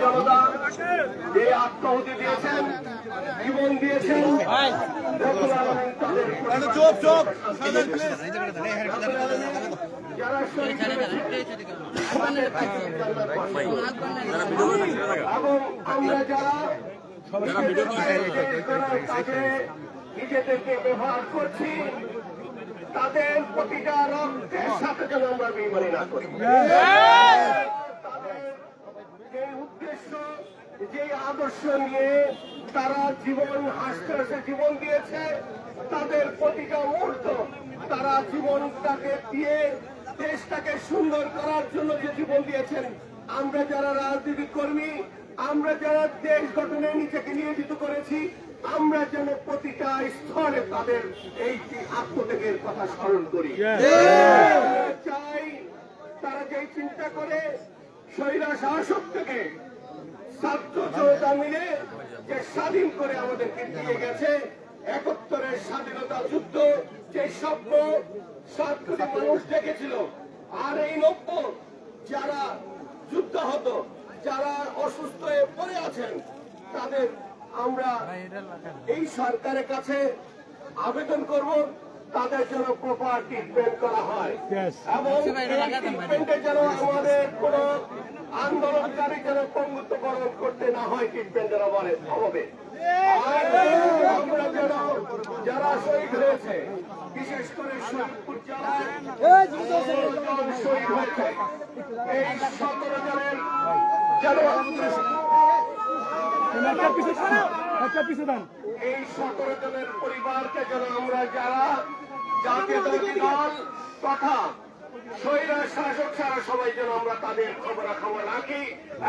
জনতা যে আত্মাহুতি দিয়েছেন, জীবন দিয়েছেন, যারা এবং আমরা যারা কাজে নিজেদেরকে ব্যবহার করছি, তাদের প্রতিটা রক্তের সাথে যেন আমরা বেইমানি না করি। তাদের যে উদ্দেশ্য, যে আদর্শ নিয়ে তারা জীবন হাসতে হাসতে জীবন দিয়েছে, তাদের প্রতিটা মুহূর্ত তারা জীবনটাকে দিয়ে দেশটাকে সুন্দর করার জন্য যে জীবন দিয়েছেন, আমরা যারা রাজনৈতিক কর্মী, আমরা যারা দেশ গঠনে নিজেকে নিয়োজিত করেছি, আমরা যেন প্রতিটা স্তরে তাদের এই আত্মত্যাগের কথা স্মরণ করি। চাই তারা যেই চিন্তা করে স্বৈরা শাসক থেকে ছাত্র জনতা মিলে যে স্বাধীন করে আমাদেরকে দিয়ে গেছে, ৭১-এর স্বাধীনতা যুদ্ধ যে স্বপ্ন ৭ কোটি মানুষ দেখেছিল, আর এই ৯০ যারা যুদ্ধ হতো, যারা অসুস্থ হয়ে পড়ে আছেন, তাদের আমরা এই সরকারের কাছে আবেদন করব তাদের জন্য প্রপার ট্রিটমেন্ট করা হয় এবং ট্রিটমেন্টে যেন আমাদের কোন আন্দোলনকারী যেন পঙ্গুত্বকরণ করতে না হয় ট্রিটমেন্টের অভাবে। আমরা যেন যারা শহীদ হয়েছে, বিশেষ করে শহীদপুর জেলায় শহীদ হয়েছে, এই ১৭ জনের যেন এই ১৭ জনের পরিবারকে যেন আমরা যারা জাতীয়তাবাদী দল তথা স্বৈরা শাসক ছাড়া সবাই যেন আমরা তাদের খবরাখবর রাখি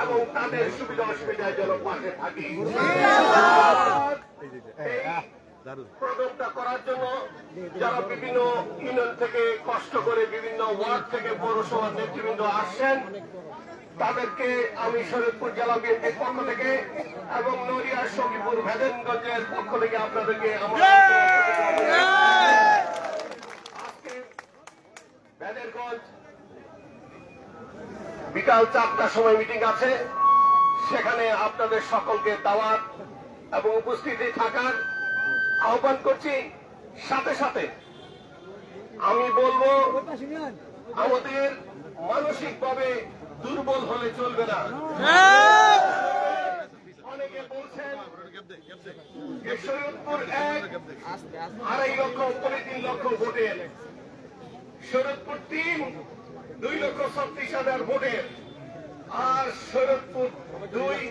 এবং তাদের সুবিধা অসুবিধায় যেন পাশে থাকি। প্রোগ্রামটা করার জন্য যারা বিভিন্ন ইউনিয়ন থেকে কষ্ট করে বিভিন্ন ওয়ার্ড থেকে পৌরসভার নেতৃবৃন্দ আসছেন, তাদেরকে আমি শরীয়তপুর জেলা বিএনপির পক্ষ থেকে এবং নড়িয়া সখীপুর ভেদেনগঞ্জের পক্ষ থেকে আপনাদেরকে আজকে ভেদেনগঞ্জ বিকাল ৪টার সময় মিটিং আছে, সেখানে আপনাদের সকলকে দাওয়াত এবং উপস্থিতি থাকার আহ্বান করছি। সাথে সাথে আমি বলবো আমাদের মানসিকভাবে দুর্বল হলে চলবে না। অনেকে বলছেন শরীয়তপুর ১.৫ লক্ষ ৩ লক্ষ ভোটের, শরীয়তপুর ৩ ২,৩৬,০০০ ভোটের, আর শরীয়তপুর ৩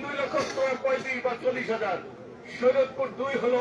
২,৩৫,০০০ বা ৪০,০০০, শরীয়তপুর ২ হল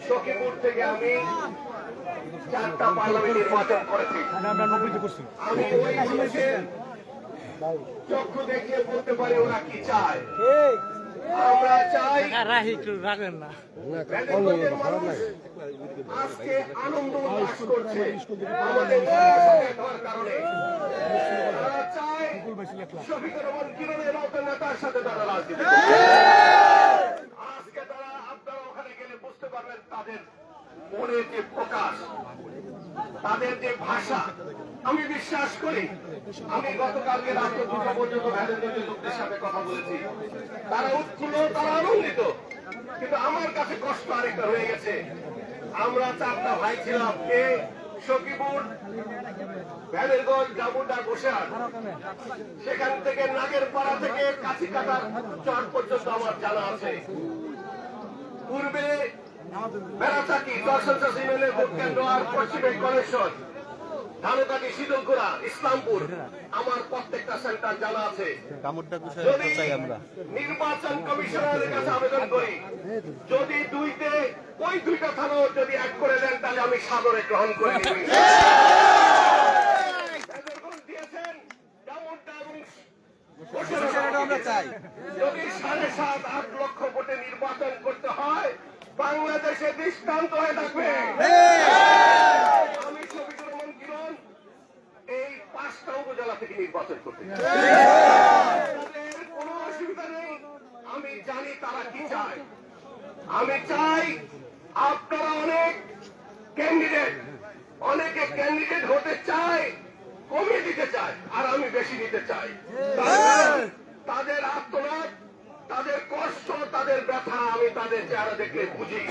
সখীপুর থেকে আমি ৪টা পার্লামেন্ট নির্বাচন করেছি। আমি ওই মানুষের চক্ষু দেখে বলতে পারি ওরা কি চায়। আমরা চাই আজকে আনন্দ উল্লাস করছে আমাদের কারণে। তারা চায় শফিকুর রহমান কিরণের মতো নেতার সাথে তারা রাজনীতি করছে। আজকে তারা আপনারা ওখানে গেলে বুঝতে পারবেন তাদের মনের যে প্রকাশ, তাদের যে ভাষা। আমি বিশ্বাস করি, আমি গতকালকে রাত্রে ২টা পর্যন্ত ভ্যালেন্টাইনের লোকদের সাথে কথা বলেছি, তারা উৎফুল্ল, তারা আনন্দিত, কিন্তু আমার কাছে কষ্ট আরেকটা রয়ে গেছে। আমরা ৪টা ভাই ছিলাম, কে সখীপুর, ভ্যালেরগঞ্জ, ডাবুডা, গোসাইহাট, সেখান থেকে নাগের পাড়া থেকে কাছিকাটার চর পর্যন্ত আমার জানা আছে। পূর্বে বেড়াচাকি, দর্শন চাষী মেলে ভোট কেন্দ্র, আর পশ্চিমে কলেশ্বর, ধানকাটি, শীতলকুড়া, ইসলামপুর আমার প্রত্যেকটা সেন্টার জানা আছে। যদি নির্বাচন কমিশনারের কাছে আবেদন করি, যদি ওই দুইটা থানাও যদি এক করে দেন, তাহলে আমি সাদরে গ্রহণ করে নিই। যদি 7.5-8 লক্ষ ভোটে নির্বাচন করতে হয়, বাংলাদেশে দৃষ্টান্ত হয়ে থাকবে। আমি শফিকুর রহমান কিরণ এই 5টা উপজেলা থেকে নির্বাচন করতে চাই। তাদের কোনো অসুবিধা নেই, আমি জানি তারা কি চায়। আমি চাই আপনারা অনেকে ক্যান্ডিডেট হতে চায়, কমিয়ে দিতে চায়, আর আমি বেশি নিতে চাই। তাদের আত্মনাদ, তাদের কষ্ট, তাদের ব্যথা আমি তাদের চেহারা দেখলে বুঝি।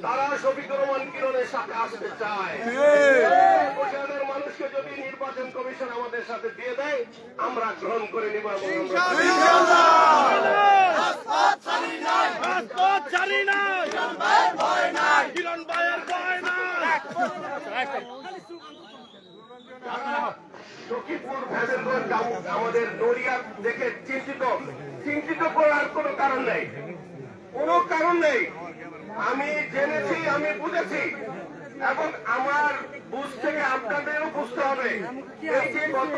তারা শফিকুর রহমান কিরণের সাথে আসতে চায়। উপজেলার মানুষকে যদি নির্বাচন কমিশন আমাদের সাথে দিয়ে দেয়, আমরা গ্রহণ করে নিব। সখীপুর, ভেবেলগঞ্জ, আমাদের নড়িয়া দেখে চিন্তিত করার কোনো কারণ নেই। আমি জেনেছি, আমি বুঝেছি, এবং আমার বুঝ থেকে আপনাদেরও বুঝতে হবে। এই যে গত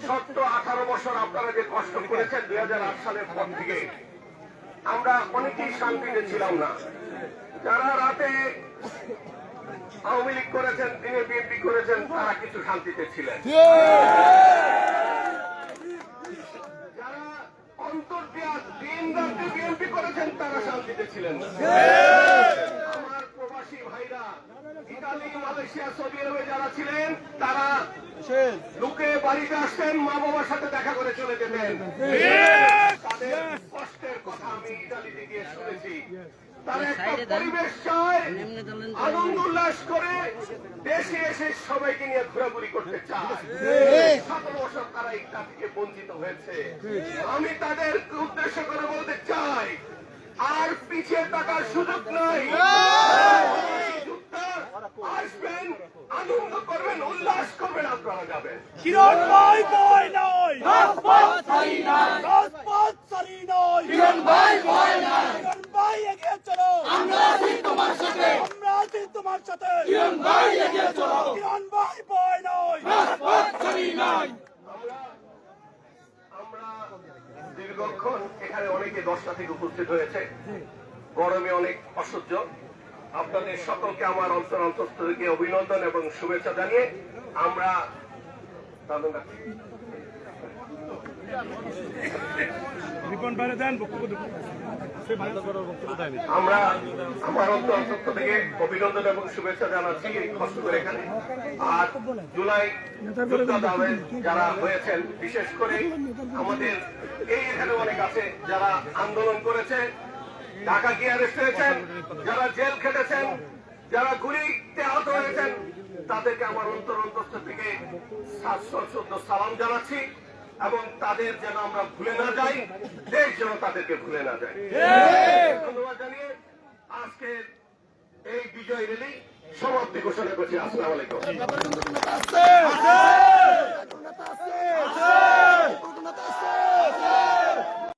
17-18 বছর আপনারা যে কষ্ট করেছেন 2008 সালের পর থেকে, আমরা অনেকেই শান্তিতে ছিলাম না। যারা রাতে আওয়ামী লীগ করেছেন, দিনে বিএনপি করেছেন, তারা কিছু শান্তিতে ছিলেন। যারা অন্তর্জাত দিন রাতে বিএনপি করেছেন, তারা শান্তিতে ছিলেন না। আমার প্রবাসী ভাইরা ইতালি, মালয়েশিয়া, সৌদি আরবে যারা ছিলেন, তারা লোকে বাড়িতে আসতেন, মা বাবার সাথে দেখা করে চলে যেতেন। তাদের কষ্টের কথা আমি ইতালিতে গিয়ে শুনেছি। তারা একটা পরিবেশ চায়, আনন্দ উল্লাস করে দেশে এসে সবাইকে নিয়ে ঘোরাঘুরি করতে চায়। 17 বছর তারা এটা থেকে বঞ্চিত হয়েছে। আমি তাদের উদ্দেশ্য করে বলতে চাই, আর পিছিয়ে থাকার সুযোগ নাই। আসবেন, আনন্দ করবেন, উল্লাস করবেন, আপনারা যাবেন। কিরণ ভাই ভয় নয়, রাজপথ ছাড়ি নাই, রাজপথ ছাড়ি নয়, কিরণ ভাই ভয় নাই, কিরণ ভাই এগিয়ে চলো, আমরা আছি তোমার সাথে, আমরা আছি তোমার সাথে, কিরণ ভাই এগিয়ে চলো, কিরণ ভাই ভয় নয়, রাজপথ ছাড়ি নাই। আমরা দীর্ঘক্ষণ এখানে অনেকে 10টা থেকে উপস্থিত হয়েছে, গরমে অনেক অসহ্য। আপনাদের সকলকে আমার অন্তঃস্থল থেকে অভিনন্দন এবং শুভেচ্ছা জানিয়ে আমরা আমার অন্তঃস্থল থেকে অভিনন্দন এবং শুভেচ্ছা জানাচ্ছি এই কষ্ট করে এখানে। আর জুলাই যারা হয়েছেন, বিশেষ করে আমাদের এখানে অনেক আছে যারা আন্দোলন করেছে, ঢাকা গিয়ে অ্যারেস্ট হয়েছেন, যারা জেল খেটেছেন, যারা গুলিতে আহত হয়েছেন, তাদেরকে আমার অন্তঃস্থল থেকে 714 সালাম জানাচ্ছি, এবং তাদের যেন আমরা ভুলে না যাই, দেশ যেন তাদেরকে ভুলে না যায়। ধন্যবাদ জানিয়ে আজকের এই বিজয় র্যালি সমাপ্তি ঘোষণা করছি। আসসালামু আলাইকুম।